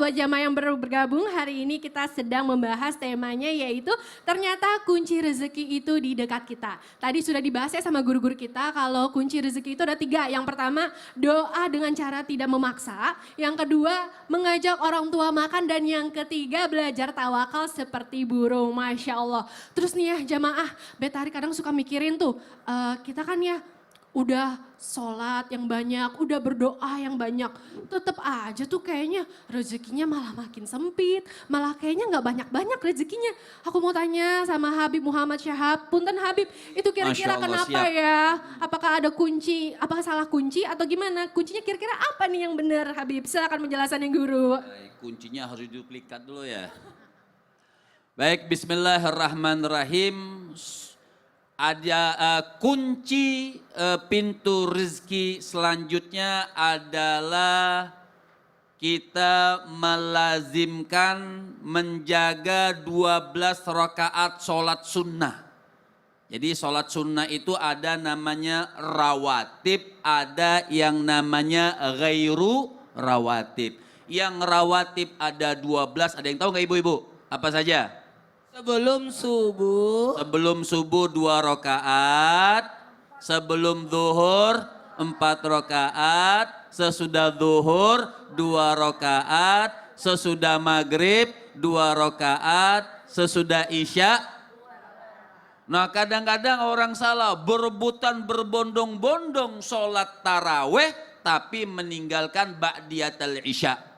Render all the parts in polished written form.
buat jamaah yang baru bergabung, hari ini kita sedang membahas temanya yaitu ternyata kunci rezeki itu di dekat kita. Tadi sudah dibahas ya sama guru-guru kita kalau kunci rezeki itu ada 3. Yang pertama doa dengan cara tidak memaksa. Yang kedua mengajak orang tua makan. Dan yang ketiga belajar tawakal seperti burung. Masya Allah. Terus nih ya jamaah, Betari kadang suka mikirin tuh, kita kan ya udah sholat yang banyak, udah berdoa yang banyak. Tetap aja tuh kayaknya rezekinya malah makin sempit. Malah kayaknya gak banyak-banyak rezekinya. Aku mau tanya sama Habib Muhammad Syahab. Punten Habib, itu kira-kira kenapa siap. ya? Apakah ada kunci, apakah salah kunci atau gimana? Kuncinya kira-kira apa nih yang benar Habib? Silakan penjelasannya guru. Kuncinya harus duplikat dulu ya. Baik, bismillahirrahmanirrahim. Ada kunci pintu rezeki selanjutnya adalah kita melazimkan menjaga 12 rakaat sholat sunnah. Jadi sholat sunnah itu ada namanya rawatib, ada yang namanya ghairu rawatib. Yang rawatib ada 12, ada yang tahu nggak ibu-ibu? Apa saja? Sebelum subuh. Sebelum subuh 2 rakaat, sebelum zuhur 4 rakaat, sesudah zuhur 2 rakaat, sesudah maghrib 2 rakaat, sesudah isya. Nah kadang-kadang orang salah berebutan berbondong-bondong sholat taraweh tapi meninggalkan ba'diyatul isya.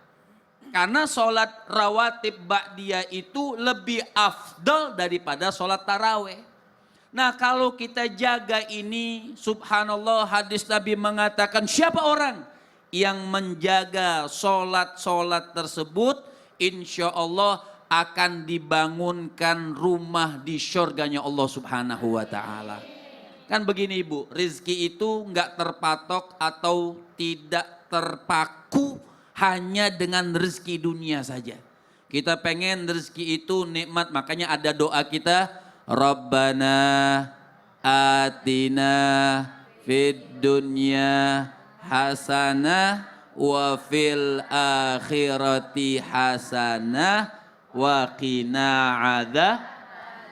Karena sholat rawatib ba'diyah itu lebih afdal daripada sholat taraweh. Nah kalau kita jaga ini, subhanallah hadis Nabi mengatakan siapa orang yang menjaga sholat-sholat tersebut, insya Allah akan dibangunkan rumah di syurganya Allah subhanahu wa ta'ala. Kan begini ibu, rezeki itu nggak terpatok atau tidak terpaku hanya dengan rezeki dunia saja. Kita pengen rezeki itu nikmat, makanya ada doa kita, Rabbana atina fid dunya hasanah wa fil akhirati hasanah wa qina adzab.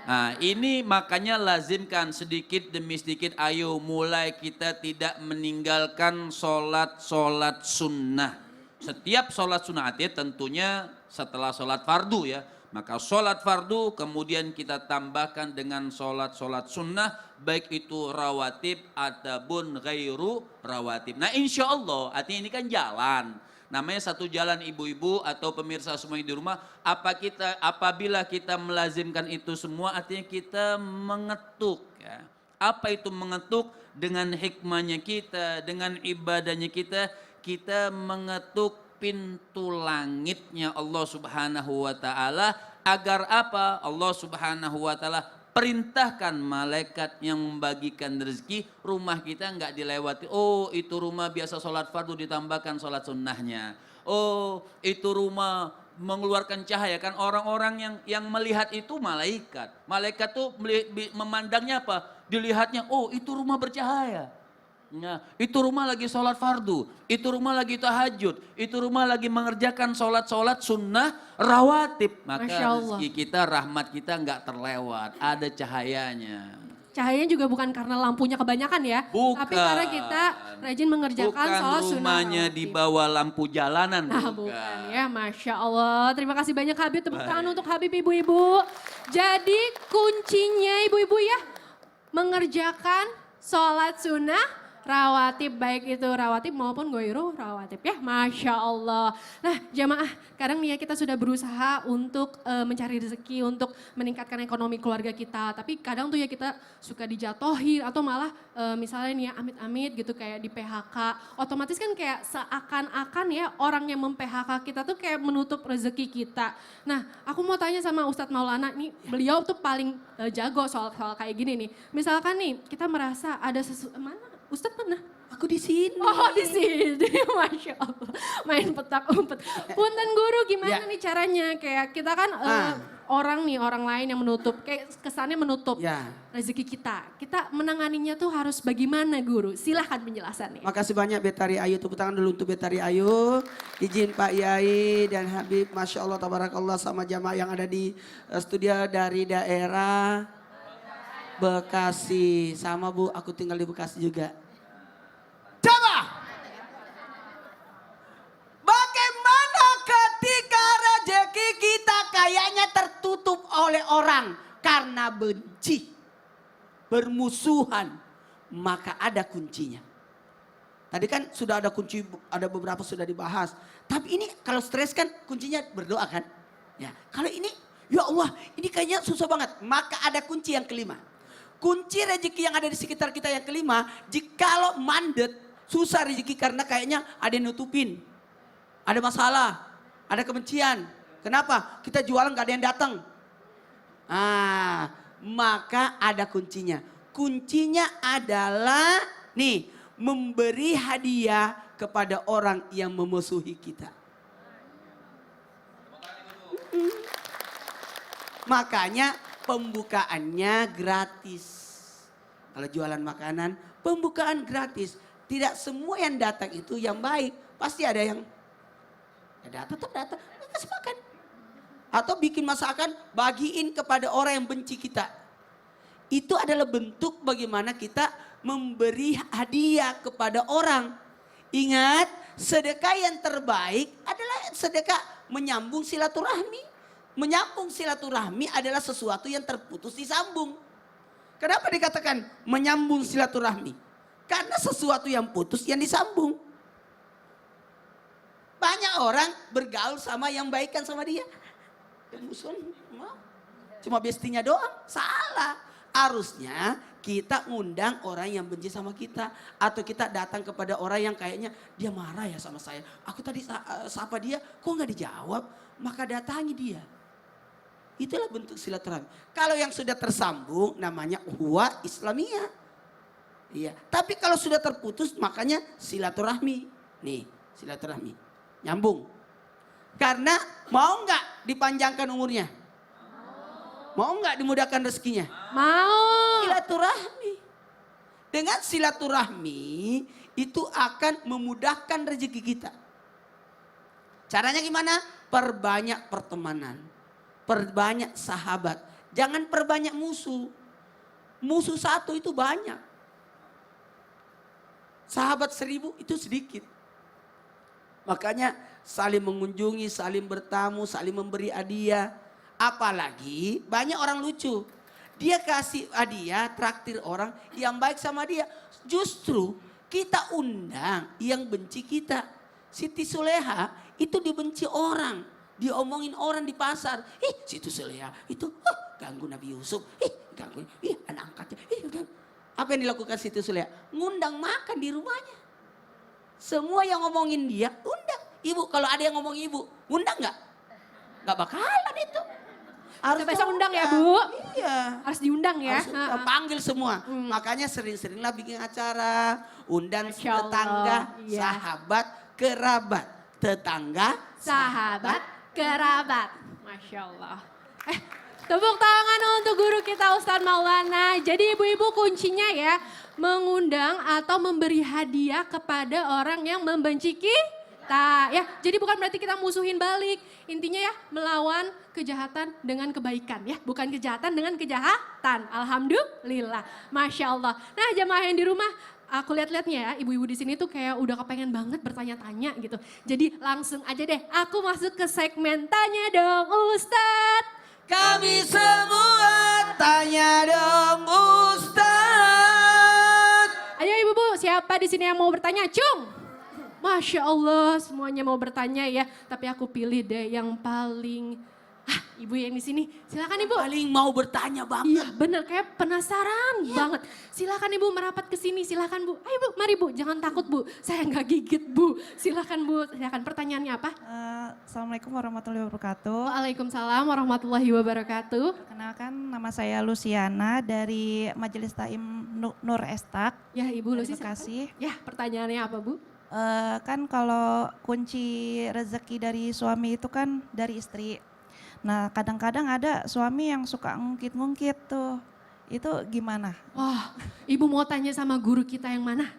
Nah, ini makanya lazimkan sedikit demi sedikit, ayo mulai kita tidak meninggalkan sholat-sholat sunnah. Setiap sholat sunnah tentunya setelah sholat fardu ya. Maka sholat fardu kemudian kita tambahkan dengan sholat-sholat sunnah. Baik itu rawatib ataupun ghairu rawatib. Nah insya Allah artinya ini kan jalan. Namanya satu jalan ibu-ibu atau pemirsa semua di rumah. Apabila kita melazimkan itu semua artinya kita mengetuk ya. Apa itu mengetuk? Dengan hikmahnya kita, dengan ibadahnya kita mengetuk pintu langitnya Allah subhanahu wa ta'ala. Agar apa? Allah subhanahu wa ta'ala perintahkan malaikat yang membagikan rezeki, rumah kita nggak dilewati. Oh itu rumah biasa sholat fardu ditambahkan sholat sunnahnya. Oh itu rumah mengeluarkan cahaya, kan orang-orang yang melihat itu malaikat. Malaikat tuh memandangnya apa? Dilihatnya, oh itu rumah bercahaya. Nah, itu rumah lagi sholat fardu, itu rumah lagi tahajud, itu rumah lagi mengerjakan sholat-sholat sunnah rawatib. Maka rezeki kita, rahmat kita nggak terlewat, ada cahayanya. Cahayanya juga bukan karena lampunya kebanyakan ya, bukan. Tapi karena kita rajin mengerjakan sholat sunnah. Bukan rumahnya di bawah lampu jalanan. Nah bukan ya, Masya Allah. Terima kasih banyak Habib, tepuk tangan untuk Habib ibu-ibu. Jadi kuncinya ibu-ibu ya, mengerjakan sholat sunnah rawatib, baik itu rawatib maupun ghairu rawatib ya, Masya Allah. Nah jamaah, kadang nih ya kita sudah berusaha untuk mencari rezeki, untuk meningkatkan ekonomi keluarga kita. Tapi kadang tuh ya kita suka dijatohi atau malah misalnya nih ya amit-amit gitu kayak di PHK. Otomatis kan kayak seakan-akan ya orang yang mem-PHK kita tuh kayak menutup rezeki kita. Nah aku mau tanya sama Ustadz Maulana, nih beliau tuh paling jago soal kayak gini nih. Misalkan nih kita merasa ada mana? Ustadz mana? Aku di sini. Oh di sini, Masya Allah. Main petak umpet. Punten guru gimana nih caranya? Kayak kita kan orang nih, orang lain yang menutup, kayak kesannya menutup Ya. rezeki kita. Kita menanganinya tuh harus bagaimana Guru? Silahkan penjelasannya. Makasih banyak Betari Ayu. Tepuk tangan dulu untuk Betari Ayu. Izin Pak Yai dan Habib. Masya Allah, tabarakallah sama jamaah yang ada di studio dari daerah Bekasi. Sama Bu, aku tinggal di Bekasi juga. Coba! Bagaimana ketika rezeki kita kayaknya tertutup oleh orang karena benci, bermusuhan, maka ada kuncinya. Tadi kan sudah ada kunci, ada beberapa sudah dibahas. Tapi ini kalau stres kan kuncinya berdoa kan? Ya, kalau ini ya Allah, ini kayaknya susah banget. Maka ada kunci yang kelima. Kunci rezeki yang ada di sekitar kita yang kelima, jikalau mandet, susah rezeki karena kayaknya ada yang nutupin. Ada masalah, ada kebencian. Kenapa? Kita jualan gak ada yang datang. Maka ada kuncinya. Kuncinya adalah nih, memberi hadiah kepada orang yang memusuhi kita. Makanya pembukaannya gratis. Kalau jualan makanan, pembukaan gratis. Tidak semua yang datang itu yang baik. Pasti ada yang tetap datang, kasih makan. Atau bikin masakan, bagiin kepada orang yang benci kita. Itu adalah bentuk bagaimana kita memberi hadiah kepada orang. Ingat, sedekah yang terbaik adalah sedekah menyambung silaturahmi. Menyambung silaturahmi adalah sesuatu yang terputus disambung. Kenapa dikatakan menyambung silaturahmi? Karena sesuatu yang putus yang disambung. Banyak orang bergaul sama yang baikan sama dia. Musuhan, cuma bestinya doang. Salah. Harusnya kita ngundang orang yang benci sama kita. Atau kita datang kepada orang yang kayaknya dia marah ya sama saya. Aku tadi sapa dia, kok gak dijawab? Maka datangi dia. Itulah bentuk silaturahmi. Kalau yang sudah tersambung namanya ukhuwah Islamiyah. Iya. Tapi kalau sudah terputus makanya silaturahmi. Nih silaturahmi. Nyambung. Karena mau nggak dipanjangkan umurnya? Mau nggak dimudahkan rezekinya? Mau. Silaturahmi. Dengan silaturahmi itu akan memudahkan rezeki kita. Caranya gimana? Perbanyak pertemanan. Perbanyak sahabat. Jangan perbanyak musuh. Musuh satu itu banyak. Sahabat 1000 itu sedikit. Makanya saling mengunjungi, saling bertamu, saling memberi hadiah. Apalagi banyak orang lucu. Dia kasih hadiah, traktir orang yang baik sama dia. Justru kita undang yang benci kita. Siti Suleha itu dibenci orang. Diomongin orang di pasar. Siti Suleha itu ganggu Nabi Yusuf. Ganggu anak angkatnya. Apa yang dilakukan Siti Suleha? Ngundang makan di rumahnya. Semua yang ngomongin dia, undang. Ibu, kalau ada yang ngomong ibu, undang gak? Gak bakalan itu. Harus Besok undang ya Bu? Iya. Harus diundang ya? Harus panggil semua. Makanya sering-seringlah bikin acara. Undang tetangga, iya. sahabat, kerabat. Tetangga, Sahabat, kerabat. Masya Allah. Tepuk tangan untuk guru kita Ustadz Maulana. Jadi ibu-ibu kuncinya ya, mengundang atau memberi hadiah kepada orang yang membenci kita. Ya, jadi bukan berarti kita musuhin balik. Intinya ya, melawan kejahatan dengan kebaikan ya. Bukan kejahatan dengan kejahatan. Alhamdulillah. Masya Allah. Nah jamaah yang di rumah, aku lihat-lihatnya ya, ibu-ibu di sini tuh kayak udah kepengen banget bertanya-tanya gitu. Jadi langsung aja deh, aku masuk ke segmen Tanya Dong Ustadz. kami semua tanya dong Ustaz. Ayo ibu-ibu, siapa di sini yang mau bertanya? Cung. Masya Allah, semuanya mau bertanya ya. Tapi aku pilih deh yang paling ibu yang di sini. Silakan ibu. Paling mau bertanya banget. Iya bener, kayak penasaran banget. Silakan ibu merapat ke sini, silakan bu. Ayo bu, mari bu, jangan takut bu. Saya nggak gigit bu. Silakan bu, silakan pertanyaannya apa? Assalamualaikum warahmatullahi wabarakatuh. Waalaikumsalam warahmatullahi wabarakatuh. Perkenalkan nama saya Luciana dari Majelis Taim Nur Estak. Ya ibu Lucy. Terima kasih. Ya pertanyaannya apa bu? Kan kalau kunci rezeki dari suami itu kan dari istri. Nah, kadang-kadang ada suami yang suka ngungkit-ngungkit tuh. Itu gimana? Wah, Ibu mau tanya sama guru kita yang mana?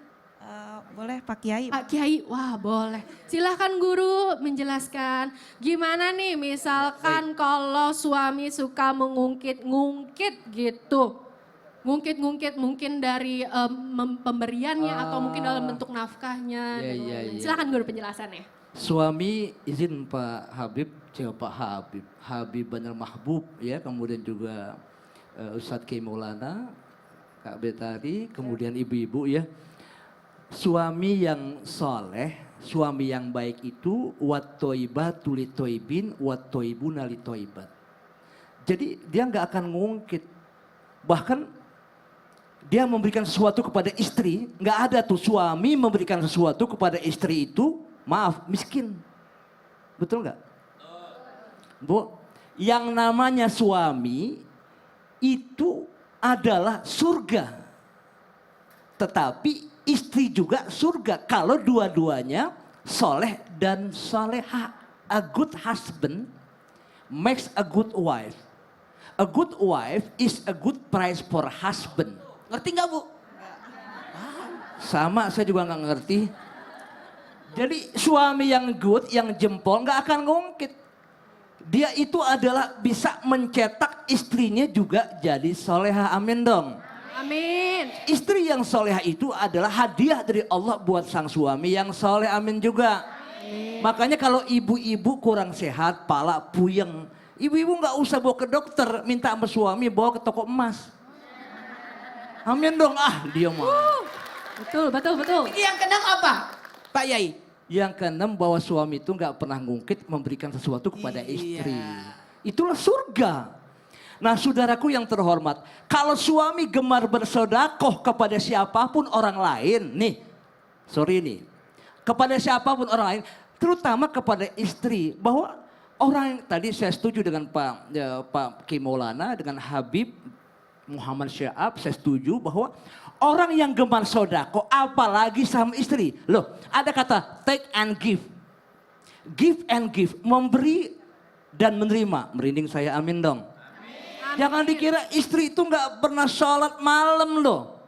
Boleh Pak Kiai? Pak Kiai, wah boleh. Silahkan guru menjelaskan gimana nih misalkan kalau suami suka mengungkit-ngungkit gitu. Ngungkit-ngungkit mungkin dari pemberiannya atau mungkin dalam bentuk nafkahnya. Iya, dan iya, lain-lain. iya. Silahkan guru penjelasannya. Suami izin Pak Habib, Pak Habib, Habib Banal Mahbub ya, kemudian juga Ustadz Kiai Maulana, Kak Betari, kemudian ibu-ibu ya. Suami yang soleh, suami yang baik itu wat toibatu li toibin, wat toibuna li toibat. Jadi dia nggak akan ngungkit, bahkan dia memberikan sesuatu kepada istri, nggak ada tuh suami memberikan sesuatu kepada istri itu, maaf, miskin. Betul nggak? Bu, yang namanya suami itu adalah surga. Tetapi istri juga surga kalau dua-duanya soleh dan soleha. A good husband makes a good wife. A good wife is a good price for husband. Ngerti nggak Bu? Sama, saya juga nggak ngerti. Jadi suami yang good, yang jempol nggak akan ngungkit. Dia itu adalah bisa mencetak istrinya juga jadi soleha. Amin dong. Amin. Istri yang soleha itu adalah hadiah dari Allah buat sang suami yang soleh. Amin juga. Makanya kalau ibu-ibu kurang sehat, pala puyeng, ibu-ibu nggak usah bawa ke dokter, minta sama suami bawa ke toko emas. Amin dong. Dia mah. Betul, betul, betul. Yang keenam apa Pak Yai? Yang keenam bahwa suami itu nggak pernah ngungkit memberikan sesuatu kepada Iya. istri. Itulah surga. Nah saudaraku yang terhormat, kalau suami gemar bersodakoh kepada siapapun orang lain, nih, sorry nih, kepada siapapun orang lain, terutama kepada istri, bahwa orang yang tadi saya setuju dengan Pak Kiai Maulana, dengan Habib Muhammad Syahab, saya setuju bahwa orang yang gemar sodakoh, apalagi sama istri, loh, ada kata take and give and give, memberi dan menerima, merinding saya, amin dong. Jangan dikira istri itu nggak pernah sholat malam loh.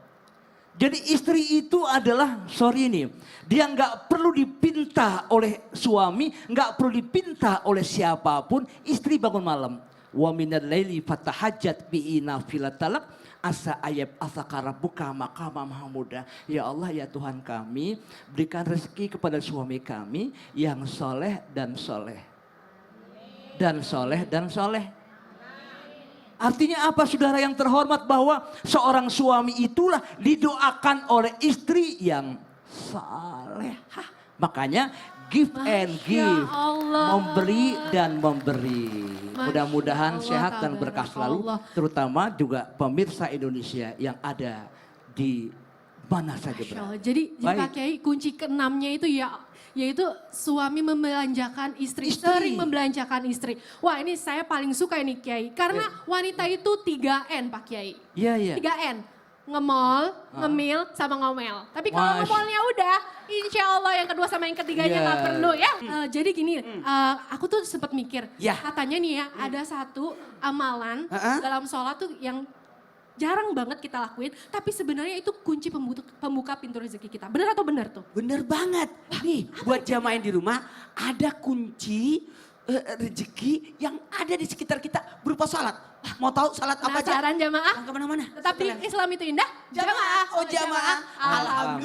Jadi istri itu adalah, sorry nih, dia nggak perlu dipinta oleh suami, nggak perlu dipinta oleh siapapun. Istri bangun malam, wa minal laili fatahajjat bihi nafilatalak asa ayab asakara buka makama mahmuda. Ya Allah ya Tuhan kami, berikan rezeki kepada suami kami yang soleh dan soleh. Dan soleh dan soleh. Artinya apa saudara yang terhormat, bahwa seorang suami itulah didoakan oleh istri yang salehah. Makanya give and give, Allah. memberi dan memberi. Mudah-mudahan Allah, sehat dan berkah selalu, Allah. terutama juga pemirsa Indonesia yang ada di mana saja Masya berada. Allah. Jadi Baik. Pak Kiai kunci keenamnya itu yaitu suami membelanjakan istri, Istri. sering membelanjakan istri. Wah ini saya paling suka ini Kiai, karena wanita itu 3N Pak Kiai. Iya, iya. 3N, ngemol, ngemil, sama ngomel. Tapi kalau Masya. ngemolnya udah, insya Allah yang kedua sama yang ketiganya Iya. nggak perlu ya. Jadi gini, aku tuh sempat mikir, Ya. katanya nih ya ada satu amalan dalam sholat tuh yang jarang banget kita lakuin, tapi sebenarnya itu kunci pembuka pintu rezeki kita. Benar atau benar tuh? Bener banget. Nih buat jamaah yang di rumah, ada kunci rezeki yang ada di sekitar kita berupa salat. Mau tahu salat apa aja? Penasaran jamaah? Jangan kemana-mana. Tetap di Islam itu indah? Jamaah, oh jamaah. Alhamdulillah.